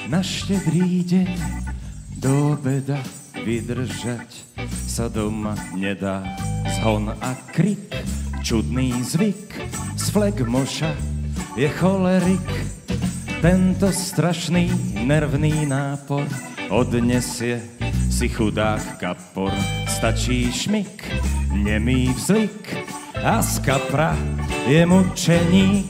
Na štedrý deň do obeda vydržať sa doma nedá. Zhon a krik, čudný zvyk, z flegmoša je cholerik. Tento strašný nervný nápor odnesie si chudák kapor. Stačí šmik, nemý vzlik a z kapra je mučeník.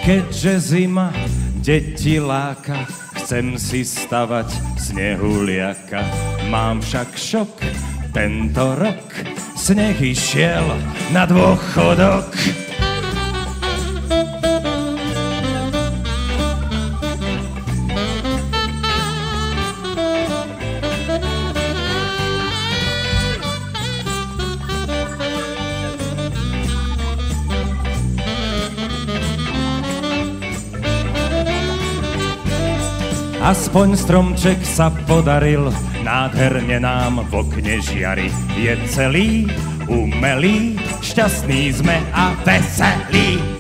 Keďže zima deti láka, chcem si stavať snehuliaka. Mám však šok, tento rok sneh išiel na dôchodok. Aspoň stromček sa podaril, nádherne nám v okne žiari. Je celý, umelý, šťastný sme a veselí.